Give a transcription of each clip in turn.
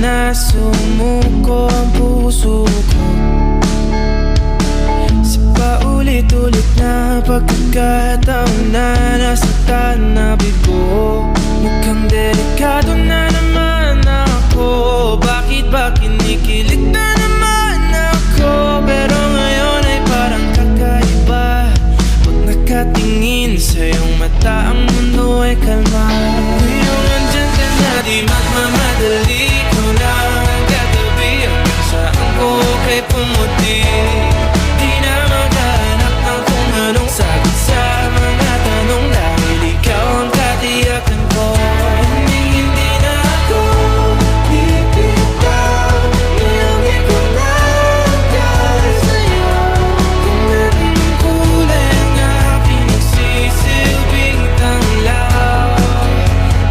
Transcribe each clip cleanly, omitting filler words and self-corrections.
na sumuko ang puso ko sa paulit-ulit na pagkakataon na nasaktan na bigo. Mukhang delikado na naman ako. Bakit ba kinikilig na naman ako? Pero ngayon ay parang kakaiba. Pag nakatingin sa iyong mata, ang mundo ay kalma. Ngayong nandyan ka na, di magmamadali. Ikaw lang ang katabi hanggang saan ko kay pumuti. Di na maghanap ng kung anong sagot sa mga tanong, dahil ikaw ang katiyakan ko. Hindi na ako bibitaw. Ngayong ikaw na ang para sa'yo. Kung anong kulay ang aking nagsisilbing tanglaw,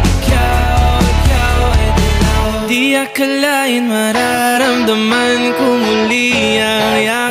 ikaw ay dilaw. Di akalain mararamdaman ko muli ang